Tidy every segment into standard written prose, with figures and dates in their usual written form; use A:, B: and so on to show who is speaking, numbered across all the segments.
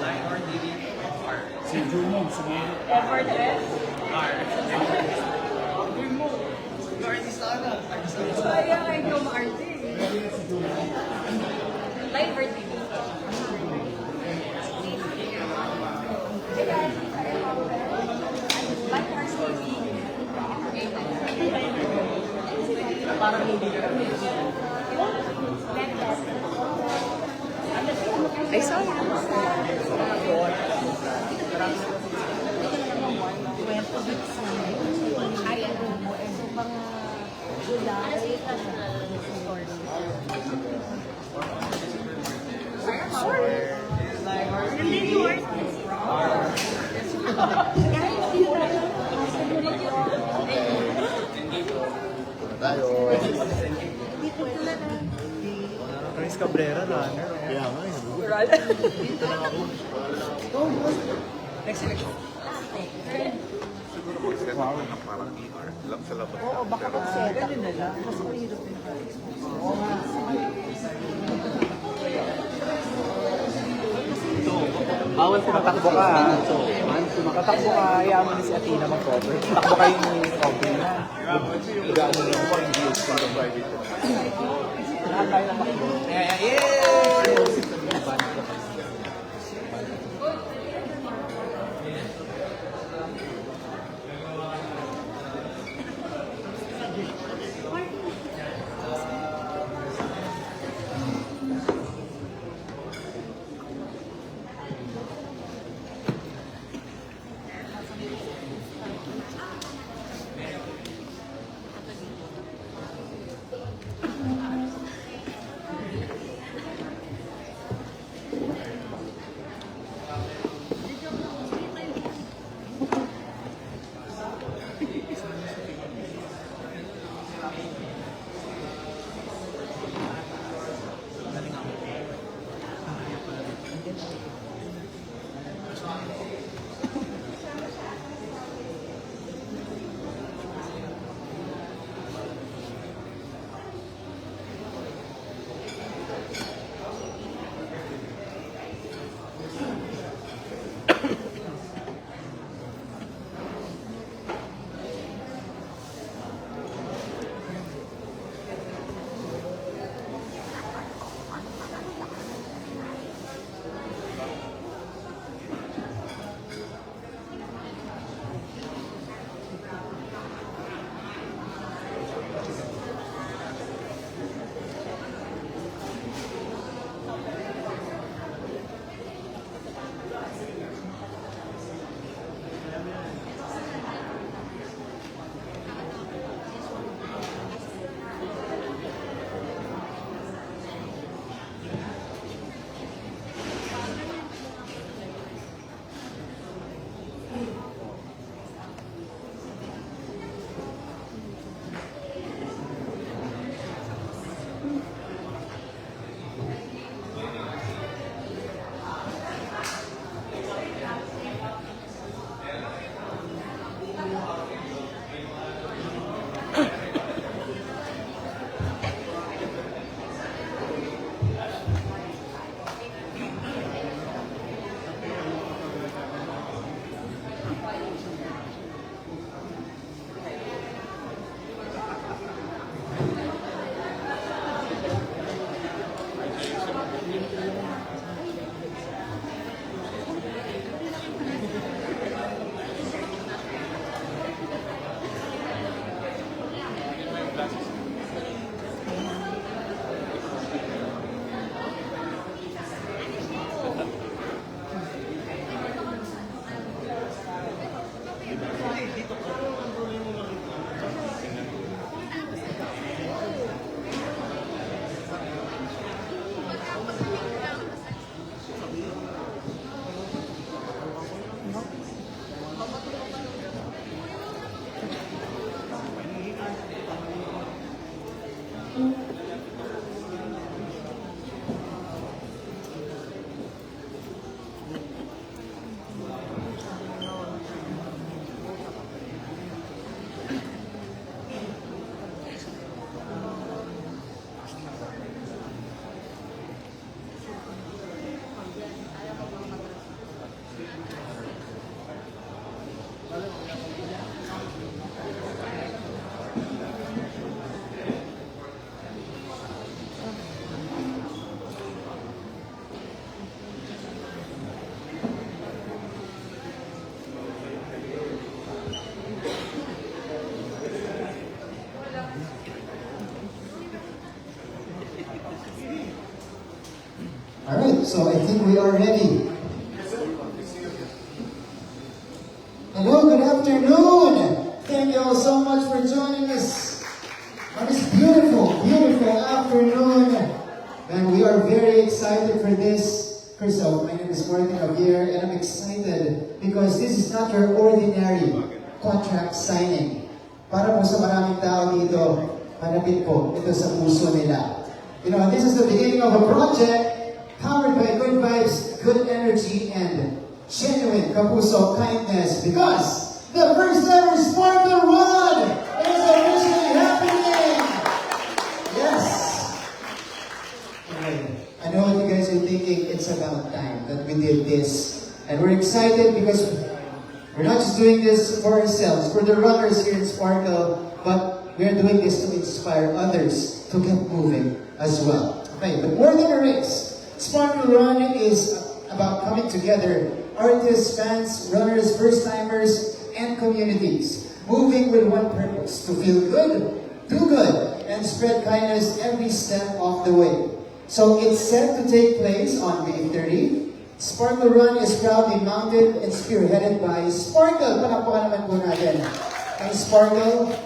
A: Line or DD? R.
B: Si Jumong, sumagot.
C: Effortless.
A: R. Uy mo! Artista ka na. Artista ka na.
C: Sayang ay ikaw maarte. Live or TV? Live or TV?
A: Parang hindi ka.
C: Ay, sayang.
D: Tayo.
B: Chris Cabrera, runner.
D: Kaya nga,
C: Dito
D: lang ako.
A: Next election.
E: Siguro mag-set up na parang ER lang sa labas.
C: Oo, baka mag-set up na lang. Kasi mahirap din.
B: Bawal kumatakbo ka. So, kumatakbo ka, hayaan mo ni si Athena mag-cover. Takbo kayo ni Cover na.
D: Gaano lang ako yung views sa private.
B: Lahat tayo na makikita.
F: So I think we are ready. Hello, good afternoon. Thank you all so much for joining us on this beautiful, beautiful afternoon. And we are very excited for this. First off, my name is Martin Javier, and I'm excited because this is not your ordinary contract signing. Para po sa maraming tao dito, malapit po ito sa puso nila. You know, this is the beginning of a project powered by good vibes, good energy, and genuine kapuso kindness, because the first ever Sparkle Run is officially happening! Yes! Okay. I know what you guys are thinking, it's about time that we did this. And we're excited because we're not just doing this for ourselves, for the runners here in Sparkle, but we're doing this to inspire others to get moving as well. Okay, but more than a race, Sparkle Run is about coming together, artists, fans, runners, first-timers, and communities, moving with one purpose, to feel good, do good, and spread kindness every step of the way. So it's set to take place on May 30. Sparkle Run is proudly mounted and spearheaded by Sparkle. Palakpakan naman po natin ang Sparkle,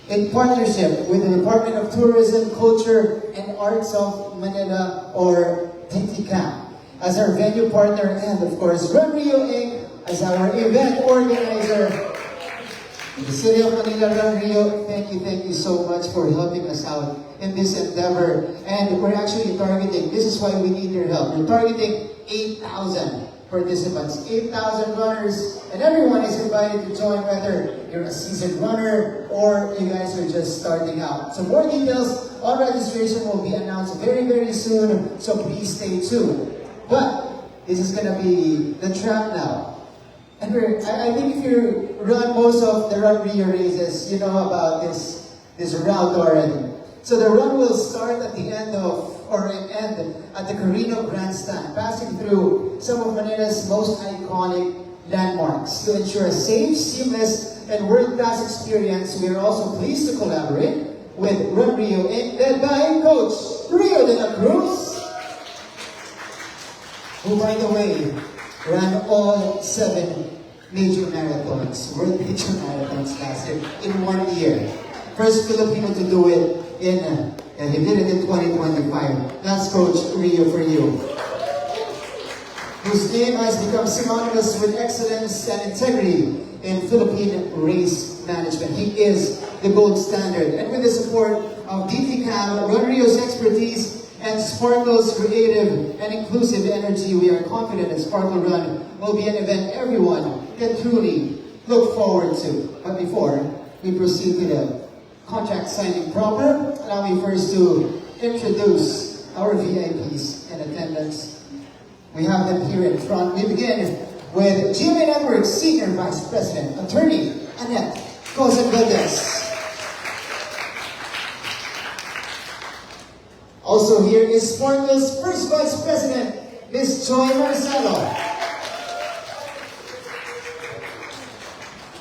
F: in partnership with the Department of Tourism, Culture, and Arts of Manila, or DTCAM, as our venue partner, and of course, Run Rio Inc. as our event organizer. The City of Manila, Run Rio, thank you so much for helping us out in this endeavor. And we're actually targeting, this is why we need your help, we're targeting 8,000 participants, 8,000 runners, and everyone is invited to join, whether you're a seasoned runner or you guys are just starting out. So more details on registration will be announced very, very soon, so please stay tuned. But this is gonna be the track now. And I think if you run most of the Run Rio races, you know about this route already. So the run will start at the end at the Carino Grandstand, passing through some of Manila's most iconic landmarks. To ensure a safe, seamless, and world-class experience, we are also pleased to collaborate with Run Rio Inc., led by Coach Rio de la Cruz, who, by the way, ran all 7 major marathons, world major marathons last year, in 1 year. First Filipino to do it and he did it in 2025. That's Coach Rio for you. Whose name has become synonymous with excellence and integrity in Philippine race management. He is the gold standard. And with the support of DTCAM, Run Rio's expertise, and Sparkle's creative and inclusive energy, we are confident that Sparkle Run will be an event everyone can truly look forward to. But before we proceed to the contract signing proper, allow me first to introduce our VIPs in attendance. We have them here in front. We begin with GMA Network's Senior Vice President, Attorney Annette Cosen-Valdez. Also here is Sparkle's First Vice President, Ms. Joy Marcelo.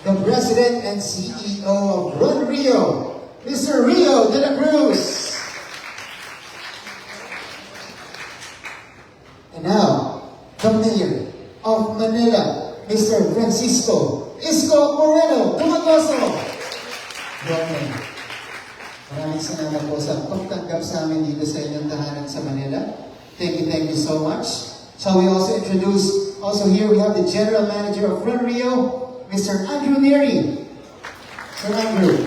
F: The President and CEO of Run Rio, Mr. Rio de la Cruz. And now, the Mayor of Manila, Mr. Francisco Isko Moreno Dumagoso. Good. Maraming salamat po sa pagtanggap sa amin dito sa inyong tahanan sa Manila. Thank you so much. Shall we also introduce, also here we have the General Manager of Run Rio, Mr. Andrew Neary. Sir Andrew.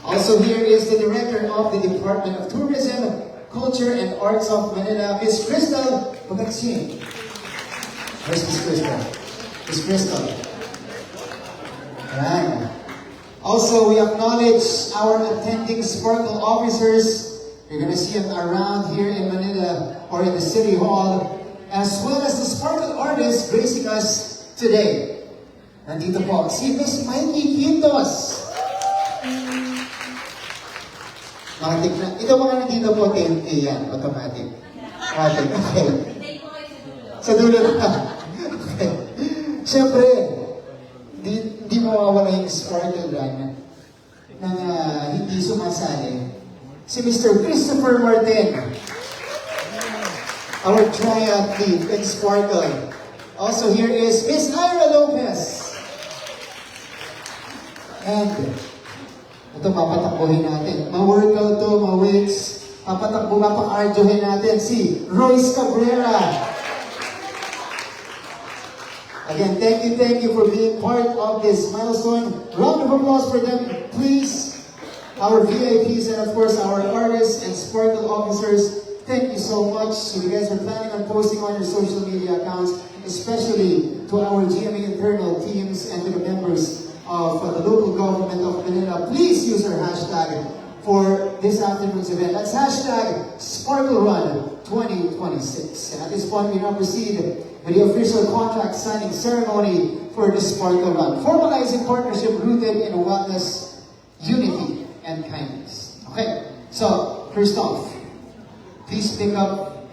F: Also here is the Director of the Department of Tourism, Culture, and Arts of Manila, Ms. Crystal Bugaksin. Where's Ms. Crystal? Ms. Crystal. Right. Also, we acknowledge our attending Sparkle officers. You're going to see them around here in Manila or in the City Hall, as well as the Sparkle artists gracing us today. Nandito po si Ms. Mikey Quintos. Matik na. Ito mga nandito po, 10K yan, automatic. Okay. Sa dulo na. Okay. Siyempre, di mawawala yung Sparkle Run na hindi sumasali si Mr. Christopher Martin, our triathlete in Sparkle. Also here is Miss Ira Lopez. And ito papatakbuhin natin. Ma-workout to, ma-weights. Papatakbo, mapang-ardyohin natin si Royce Cabrera. Again, thank you for being part of this milestone. Round of applause for them, please. Our VIPs and of course our artists and Sparkle officers, thank you so much. So you guys are planning on posting on your social media accounts, especially to our GMA internal teams and to the members of the local government of Manila. Please use our hashtag for this afternoon's event. That's hashtag Sparkle Run 2026. And at this point, we now proceed with the official contract signing ceremony for the Sparkle Run, formalizing partnership rooted in wellness, unity, and kindness. Okay, so first off, please pick up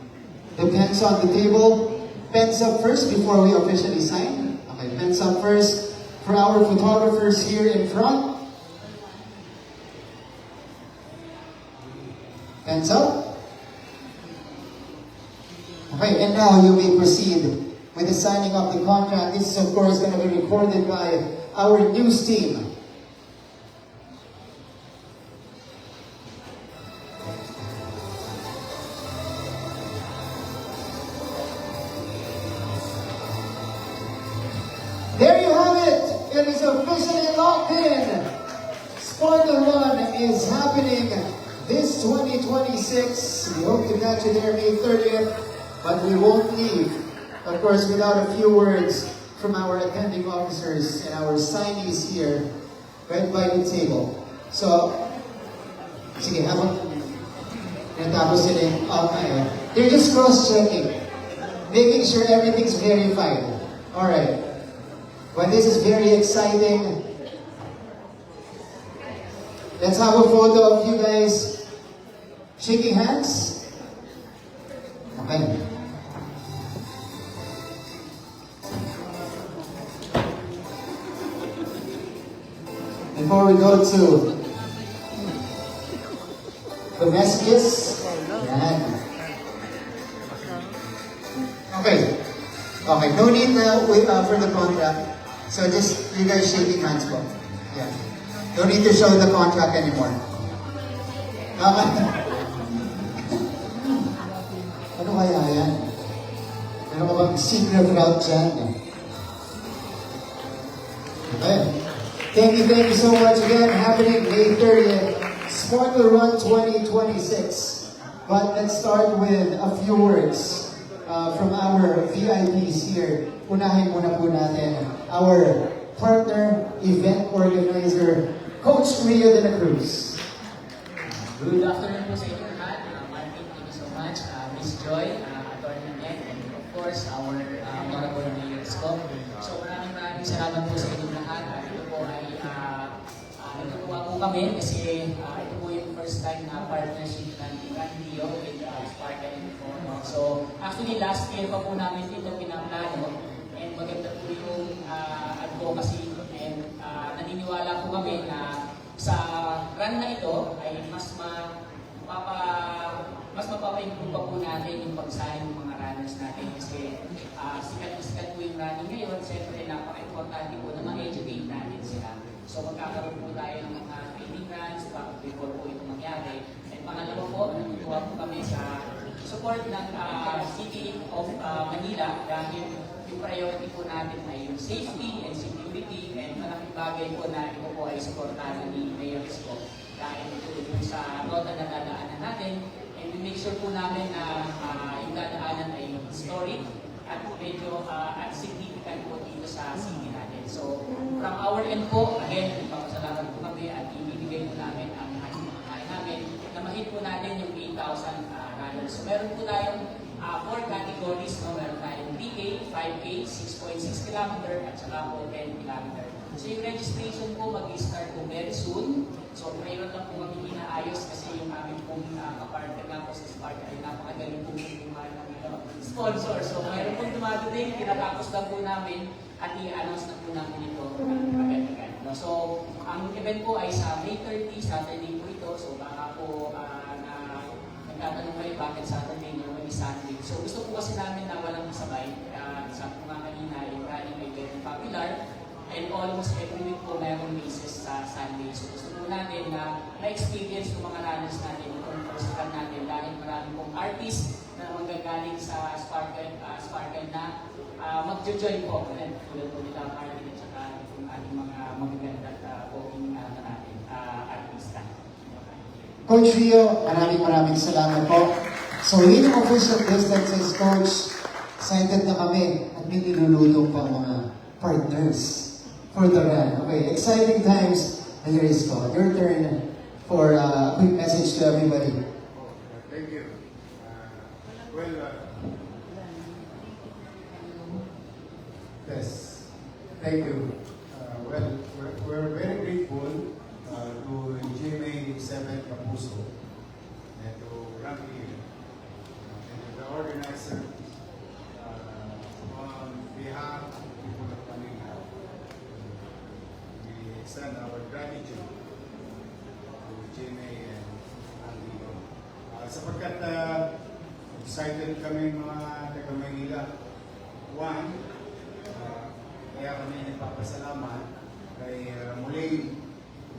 F: the pens on the table. Pens up first before we officially sign. Okay, pens up first for our photographers here in front. Pens up. Okay, and now you may proceed with the signing of the contract. This is of course going to be recorded by our news team. There you have it! It is officially locked in! Sparkle Run is happening this 2026. We hope to catch you there May 30th, but we won't leave, of course, without a few words from our attending officers and our signees here, right by the table. So, sige, habang natapos sila yung they're just cross-checking, making sure everything's verified. Alright. Well, this is very exciting. Let's have a photo of you guys shaking hands. Okay. Before we go to the messages, yan. Okay. Okay, no need for the contract. So just you guys shaking hands po. Yeah. Don't need to show the contract anymore. Ano kaya yan? Meron ka bang secret route dyan? Okay. Thank you so much again. Happening May 30th, Sparkle Run 2026. But let's start with a few words from our VIPs here. Unahin muna po natin our partner, event organizer, Coach Rio de la Cruz.
G: Good afternoon po sa inyo lahat. Martin, thank you so much. Miss Joy, Attorney Net, and of course, our honorable mayors ko. So maraming salamat po sa inyo lahat. Ito po ay natutuwa po kami kasi ito po yung first time na partnership ng Rio with Sparkle and Fono. So actually last year pa po namin ito pinaplano. And maganda po yung advocacy and naniniwala po kami na sa run na ito ay mas mapapa-improve pa po natin yung pagsahin ng mga runners natin kasi sikat po yung running ngayon. Siyempre napaka-importante po na ma-educate natin sila. So magkakaroon po tayo ng mga training runs before po ito mangyari. And pangalawa po, natutuwa po kami sa support ng City of Manila dahil yung priority po natin ay yung safety and security and malaking bagay po na ito po ay supportahan ni Mayor Isko dahil ito yung sa rota na dadaanan natin and we make sure po namin na yung dadaanan ay historic at medyo at significant po dito sa city natin. So from our end po, again, ipapasalamat po kami at ibibigay po namin ang kaya namin na mahit po natin yung 8,000 runners. So meron po tayong 4 categories, no? Meron tayong 3K, 5K, 6.6 km at saka po 10 km. So yung registration po mag-start po very soon. So mayroon lang po kami inaayos kasi yung aming pong kapartner nga po sa Spark ay napakagaling po yung sponsor. So mayroon pong dumadating, pinatapos lang po namin at i-announce na po namin ito agad-agad. No? So ang event po ay sa May 30, Saturday po ito. So baka po Tatanong kayo bakit Saturday normally Sunday. So gusto po kasi namin na walang masabay. Sabi ko nga kanina, yung running ay very popular. And almost every week po mayroong races sa Sunday. So gusto po natin na na-experience ng mga runners natin, itong first run natin dahil marami pong artists na manggagaling sa Sparkle na magjo-join po. Tulad po nila Martin at saka yung ating mga magaganda at walking natin, artista.
F: Coach Rio, maraming salamat po. So, yun yung official distances, Coach. Excited na kami at may nilulutong pang mga partners for the run. Okay, exciting times. And here is Scott. Your turn for a quick message to everybody.
A: Thank you.
H: Yes, thank you. We're very grateful to GMA 7 Kapuso and to Randy and to the organizer on behalf of the people of Manila. We extend our gratitude to GMA and Randy. Sapagkat excited kami mga taga Manila. One, kaya kami nagpapasalamat kay muling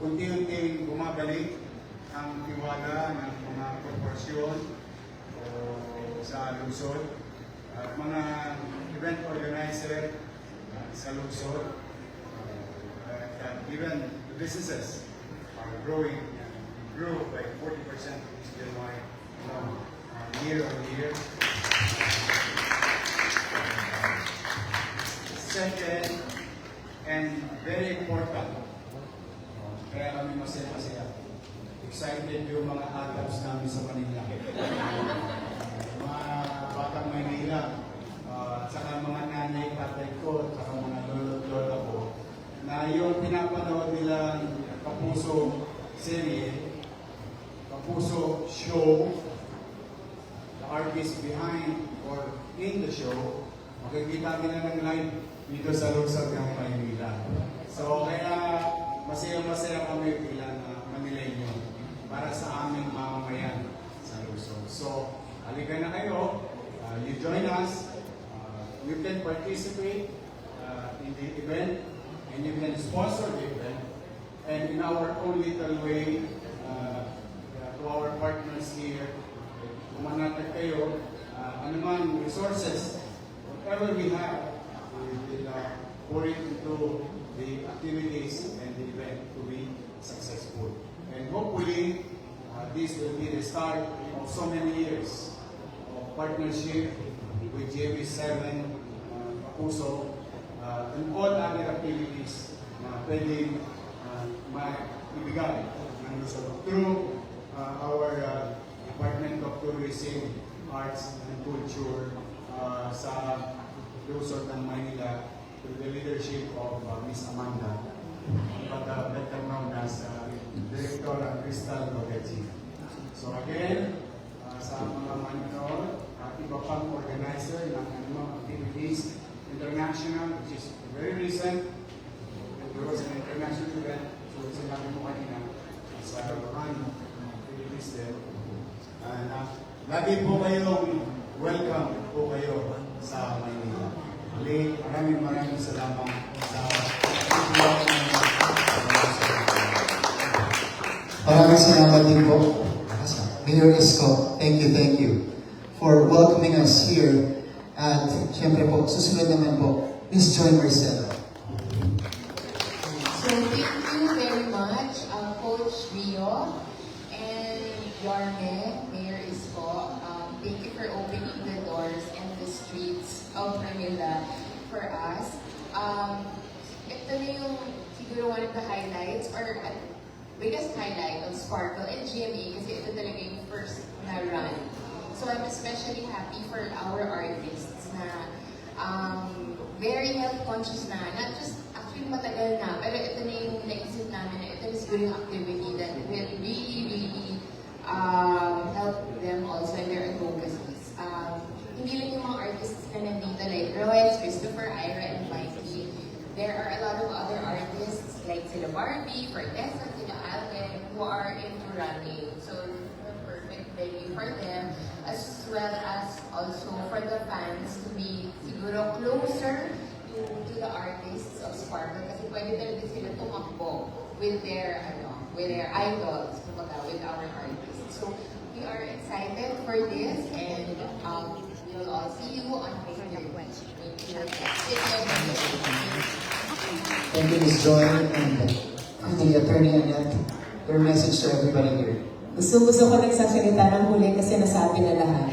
H: unti-unting bumabalik ang tiwala ng mga korporasyon sa lungsod at mga event organizer sa lungsod at even the businesses are growing. Grew by 40% this January year on year. Second, and very important, kaya kami masaya-masaya. Excited yung mga adults namin sa Manila. Mga batang Manila, saka mga nanay, tatay ko, saka mga lolo-lola ko, na yung pinapanood nilang Kapuso serye, Kapuso show, the artist behind or in the show, makikita nila ng live dito sa lungsod ng Maynila. So kaya masaya-masaya kami bilang Manileño para sa aming mamamayan sa lungsod. So halika na kayo, you join us, you can participate in the event and you can sponsor the event. And in our own little way, to our partners here, kumanatag kayo, anumang resources, whatever we have, we will pour it into the activities and the event to be successful. And hopefully, this will be the start of so many years of partnership with JB7, Kapuso, and all other activities na pwedeng maibigay ng Luzon through our Department of Tourism, Arts and Culture sa Luzon ng Manila through the leadership of Miss Amanda, but better known as Director Crystal Noguechi. So again, sa mga manonood at iba pang organizer ng anumang activities, international, which is very recent, there was an international event, so sinabi mo kanina, sa Rohan, activities there. And lagi po kayong welcome po kayo sa Maynila. Maraming salamat sa
F: Maraming salamat din po. Mayor Isko, thank you for welcoming us here. At syempre po, susunod naman po, Miss Joy Marcelo.
C: So thank you very much, Coach Rio and Yorme, Mayor Isko. Thank you for opening the doors and the streets of Manila for us. Ito na yung siguro one of the highlights or biggest highlight of Sparkle and GMA kasi ito talaga yung first na run. So I'm especially happy for our artists na very health conscious na, not just actually matagal na, pero ito na yung naisip namin na ito na siguro yung activity that will really help them also in their advocacies. Hindi lang yung mga artists na nandito like Royce, Christopher, Ira, and Mikey. There are a lot of other artists like sila Barbie, Fortesa, sila Alvin, who are into running. So remember, perfect venue for them, as well as also for the fans to be siguro closer to the artists of Sparkle kasi pwede talaga sila tumakbo with their idols, kumbaga, with our artists. So we are excited for this, and we will all see you on Facebook.
F: Thank you, Ms. Joy, and the Attorney Annette. Your message to everybody here.
I: Gusto ko nagsasalita ng huli kasi nasabi na lahat.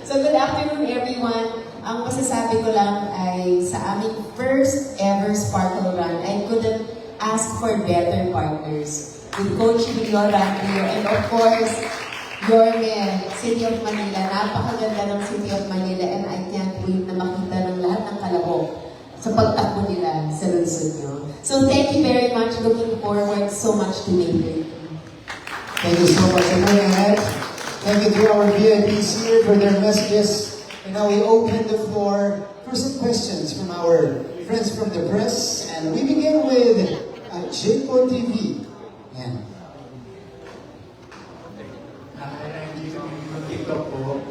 I: So good afternoon everyone. Ang masasabi ko lang ay sa aming first ever Sparkle Run, I couldn't ask for better partners. With Coach Rio Rancio and of course, Yorme, City of Manila. Napakaganda ng City of Manila and I can't wait na makita ng lahat ng kalahok sa pagtakbo nila sa lungsod nyo. So thank you very much. Looking forward so much to meet you.
F: Thank you so much, Attorney Annette. Thank you to our VIPs here for their messages. And now we open the floor for some questions from our friends from the press. And we begin with JPO TV. Yan.
B: Hi, I'm Jason from TikTok po.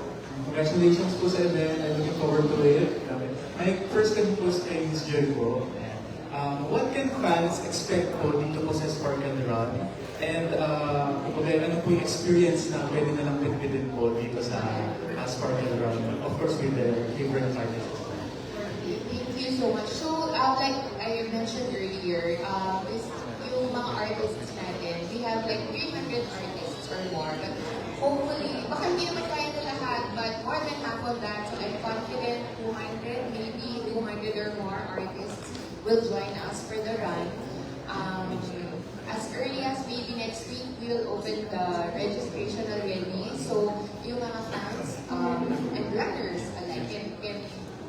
B: Congratulations po sa event. I'm looking forward to it. My first question po sa Miss Joy po. What can fans expect po dito po sa Sparkle Run? And ano po yung experience na pwede na lang pinipidin po dito sa Sparkle Run? Of course, with their favorite artists.
C: Thank you so much. So, like I mentioned earlier, is yung mga artists natin, we have like 300 artists or more. But hopefully, baka hindi naman kaya na lahat, but more than half of that, so I'm confident 200, maybe 200 or more artists will join us for the run. As early as maybe next week, we will open the registration already. So, yung mga fans and runners alike can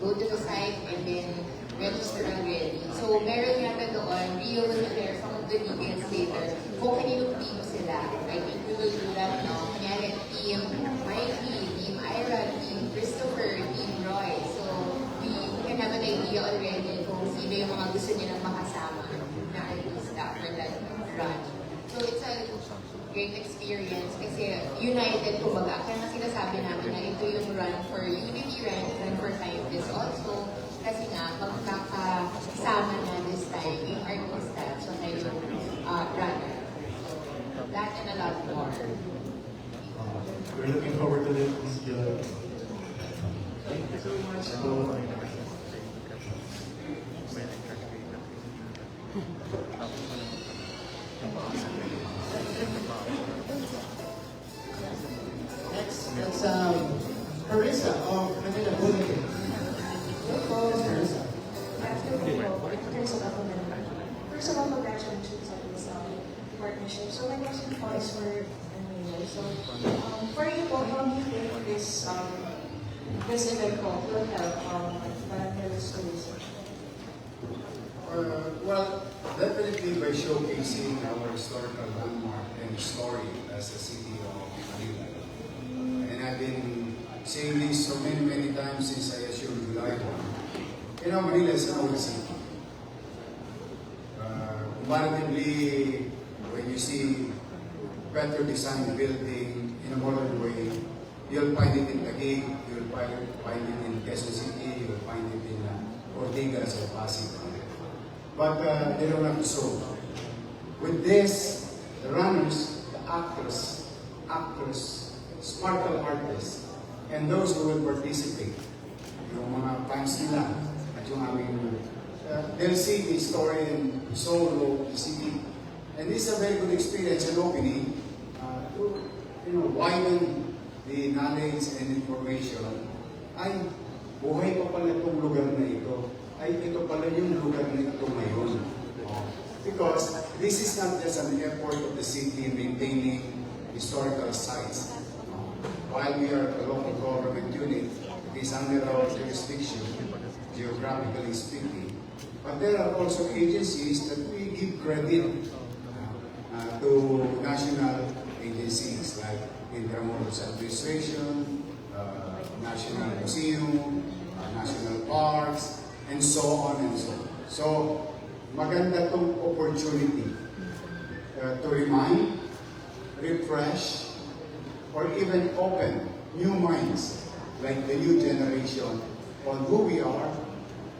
C: go to the site and then register already. So, meron yata doon, Rio will share some of the details later kung kaninong team sila. I think we will do that now. Kanyari, Team Mikey, Team Ira, Team Christopher, Team Roy. So, we can have an idea already kung sino yung mga gusto nilang makasama na artista for that run. So, it's a great experience kasi united kumbaga. Kaya nga sinasabi namin na ito yung run for unity, run for kindness also. Kasi nga, magkakasama na this time yung artista at saka yung runner. That and a lot more.
B: We're looking forward to this, Miss Joy. Thank you so much po.
F: Next, that's Carissa of Manila Bulletin. Carissa.
J: First of all, congratulations on this partnership. So my question po is for Emilio. So for you po, how do you think this event po will help Barangay tourism?
H: Well, definitely by showcasing our historical landmark and story as a city of Manila. And I've been saying this so many times since I assumed July 1. You know, Manila is an old city. Comparatively, when you see better designed building in a modern way, you'll find it in Taguig, you'll find it in Quezon City, you'll find it in Ortigas or Pasig. But they don't have to solve. With this, the runners, the actors, Sparkle artists, and those who will participate, yung mga fans nila, at yung aming, they'll see the story and soul of the city. And this is a very good experience and opening to widen the knowledge and information. Ay, buhay pa pala itong lugar na ito. Ay, ito pala yung lugar na ito ngayon. Because this is not just an effort of the city in maintaining historical sites. While we are a local government unit, it is under our jurisdiction, geographically speaking. But there are also agencies that we give credit to national agencies like Intramuros Administration, National Museum, National Parks, and so on and so on. So, maganda itong opportunity to remind, refresh, or even open new minds, like the new generation, on who we are,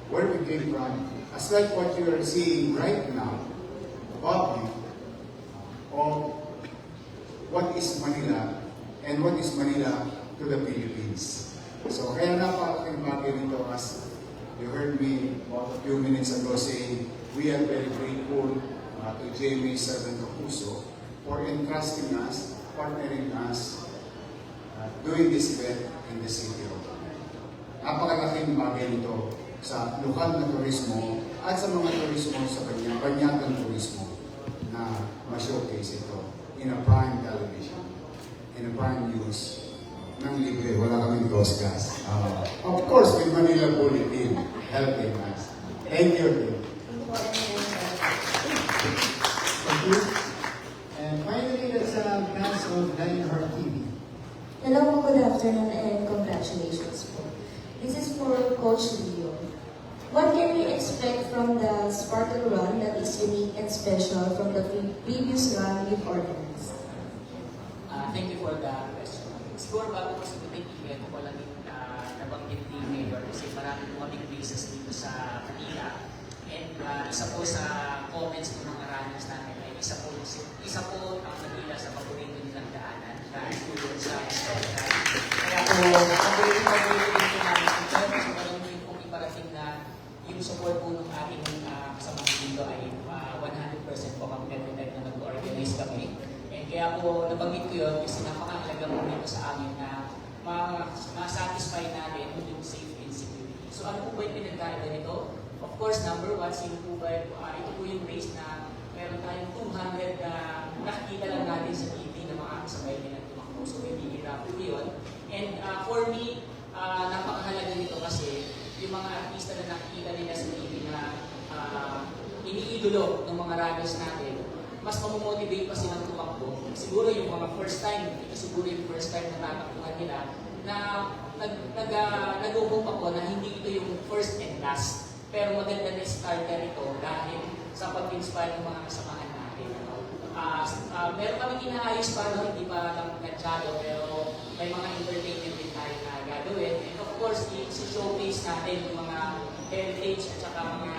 H: where we came from, as like what you are seeing right now, above you, of what is Manila and what is Manila to the Philippines. So kaya napakalaking bagay nito, as you heard me about a few minutes ago saying, we are very grateful to Jamie Servant Kapuso for entrusting us, partnering us, doing this event in the city of Manila. Napakalaking bagay nito sa lokal na turismo at sa mga turismo sa banyagang turismo na ma-showcase ito in a prime television, in a prime news, ng libre, wala kaming gas. Of course, with Manila Bulletin helping us. Thank you.
F: Thank you. And finally, that's Gas of Lionheart TV.
J: Hello, good afternoon, and congratulations po. This is for Coach Leo. What can we expect from the Sparkle Run that is unique and special from the previous run we've organized?
G: Thank you for the question. Siguro bago ko sagutin, ko lang nabanggit ni Mayor kasi marami po kaming bases dito sa Manila. And isa po sa comments ng mga runners namin ay isa po ang Manila sa paborito nilang daanan dahil po yun sa Sparkle. Kaya po, paborito din po namin ito. So, walang din po iparating na yung support po ng ating kasama dito ay 100% po kami every time na nag-organize kami. And kaya po nabanggit ko yun kasi napakahalaga po nito sa amin na ma-satisfy natin yung safety and security. So ano po ba yung pinagkaiba nito? Of course, number one, sino po ba ito po yung race na meron tayong 200 na nakikita lang natin sa TV na mga kasabay nila tumakbo. So hindi hirap po yun. And for me, napakahalaga nito kasi yung mga artista na nakikita nila sa TV na iniidolo ng mga runners natin, mas mamomotivate pa silang tumakbo. Siguro yung mga first time, ito siguro yung first time na tatakbuhan nila, na nag-hope ako na hindi ito yung first and last. Pero maganda na starter ito dahil sa pag-inspire ng mga kasamahan natin. Meron kami inaayos pa, no? Hindi pa lang nadyado, pero may mga entertainment din tayo na gagawin. And of course, i-showcase natin yung mga heritage at saka mga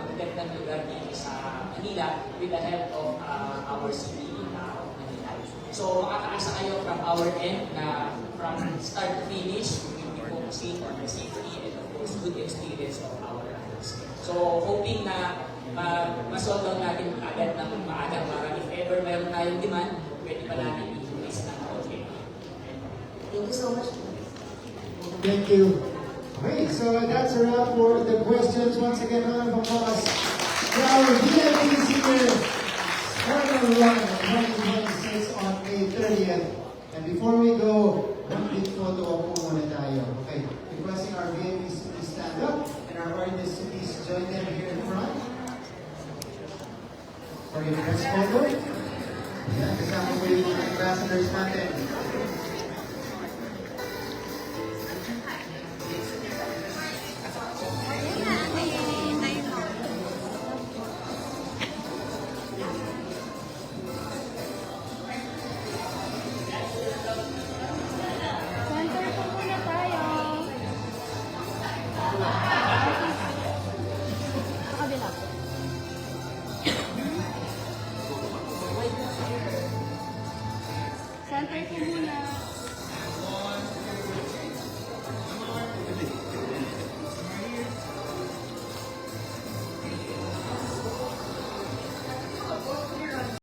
G: magagandang lugar dito sa Manila with the help of our city of Manila. So makakaasa kayo from our end na from start to finish, we'll be focusing on the safety and of course good experience of our runners. So hoping na masolve lang natin agad ng maaga para if ever meron tayong demand, pwede pa natin i-release ng okay.
J: Thank you so much.
F: Thank you. Okay, so that's a wrap for the questions. Once again, round of applause for our VIP Senior Sparkle Run 2026 on May 30th. And before we go, one big photo op muna tayo. Okay, requesting our VIPs to stand up and our artists to please join them here in front. For your next photo. Yan, kasama po yung mga ambassadors natin.
K: Center po muna.